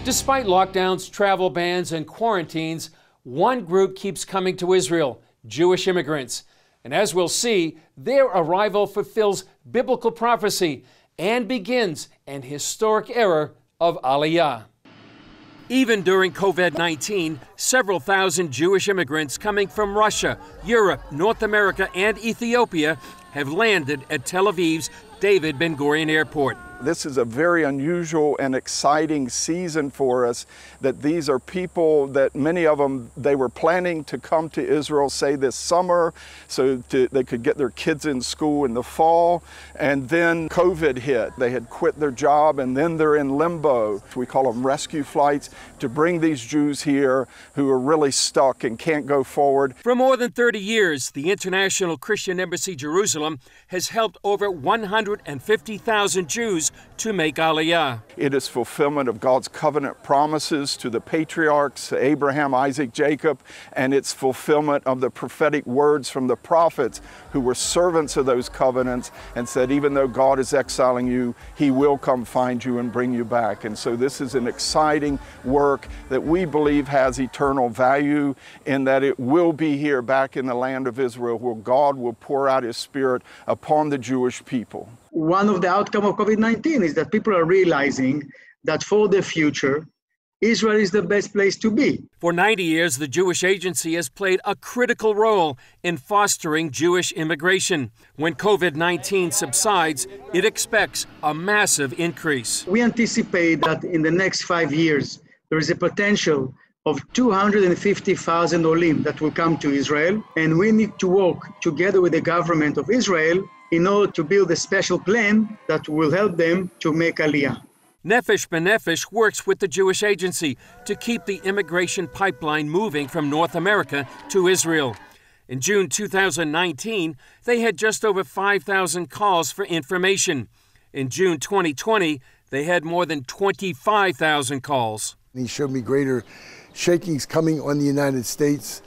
Despite lockdowns, travel bans, and quarantines, one group keeps coming to Israel: Jewish immigrants. And as we'll see, their arrival fulfills biblical prophecy and begins an historic era of aliyah. Even during COVID-19, several thousand Jewish immigrants coming from Russia, Europe, North America, and Ethiopia have landed at Tel Aviv's Ben Gurion Airport. This is a very unusual and exciting season for us, that these are people that many of them, they were planning to come to Israel, say this summer, so they could get their kids in school in the fall. And then COVID hit. They had quit their job and then they're in limbo. We call them rescue flights, to bring these Jews here who are really stuck and can't go forward. For more than 30 years, the International Christian Embassy Jerusalem has helped over 150,000 Jews to make aliyah. It is fulfillment of God's covenant promises to the patriarchs, Abraham, Isaac, Jacob, and it's fulfillment of the prophetic words from the prophets who were servants of those covenants and said, even though God is exiling you, He will come find you and bring you back. And so this is an exciting work that we believe has eternal value, in that it will be here back in the land of Israel, where God will pour out His Spirit upon the Jewish people. One of the outcomes of COVID-19 is that people are realizing that for the future, Israel is the best place to be. For 90 years, the Jewish Agency has played a critical role in fostering Jewish immigration. When COVID-19 subsides, it expects a massive increase. We anticipate that in the next 5 years, there is a potential of 250,000 Olim that will come to Israel, and we need to work together with the government of Israel in order to build a special plan that will help them to make aliyah. Nefesh B'Nefesh works with the Jewish Agency to keep the immigration pipeline moving from North America to Israel. In June 2019, they had just over 5,000 calls for information. In June 2020, they had more than 25,000 calls. He showed me greater shakings coming on the United States,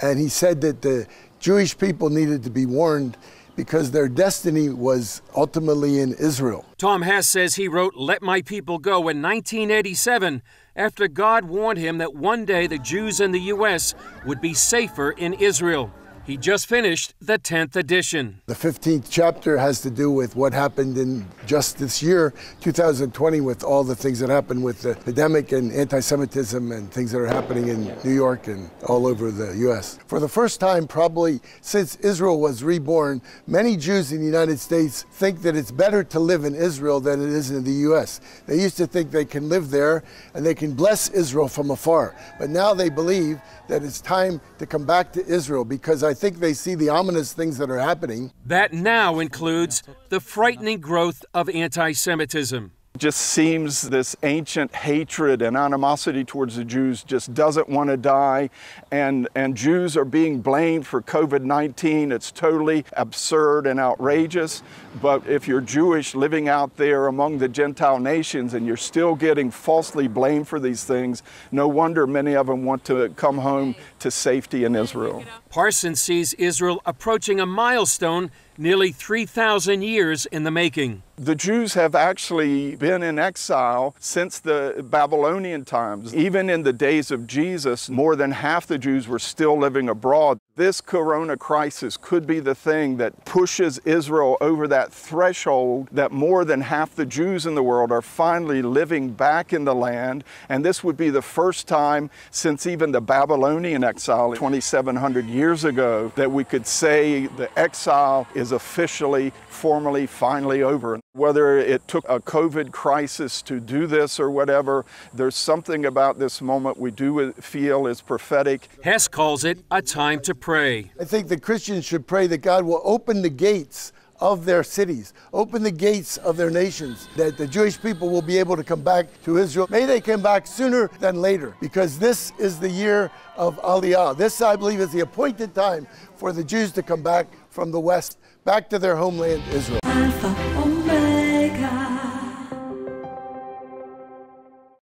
and he said that the Jewish people needed to be warned because their destiny was ultimately in Israel. Tom Hess says he wrote "Let My People Go" in 1987 after God warned him that one day the Jews in the U.S. would be safer in Israel. He just finished the 10th edition. The 15th chapter has to do with what happened in just this year, 2020, with all the things that happened with the pandemic and anti-Semitism and things that are happening in New York and all over the U.S. For the first time, probably since Israel was reborn, many Jews in the United States think that it's better to live in Israel than it is in the U.S. They used to think they can live there and they can bless Israel from afar. But now they believe that it's time to come back to Israel, because I think they see the ominous things that are happening. That now includes the frightening growth of anti-Semitism. Just seems this ancient hatred and animosity towards the Jews just doesn't want to die, and Jews are being blamed for COVID-19. It's totally absurd and outrageous. But if you're Jewish living out there among the Gentile nations and you're still getting falsely blamed for these things, no wonder many of them want to come home to safety in Israel. Parsons sees Israel approaching a milestone nearly 3,000 years in the making. The Jews have actually been in exile since the Babylonian times. Even in the days of Jesus, more than half the Jews were still living abroad. This corona crisis could be the thing that pushes Israel over that threshold that more than half the Jews in the world are finally living back in the land. And this would be the first time since even the Babylonian exile 2,700 years ago that we could say the exile is officially, formally, finally over. Whether it took a COVID crisis to do this or whatever, there's something about this moment we do feel is prophetic. Hess calls it a time to pray. I think that Christians should pray that God will open the gates of their cities, open the gates of their nations, that the Jewish people will be able to come back to Israel. May they come back sooner than later, because this is the year of aliyah. This, I believe, is the appointed time for the Jews to come back from the West, back to their homeland, Israel.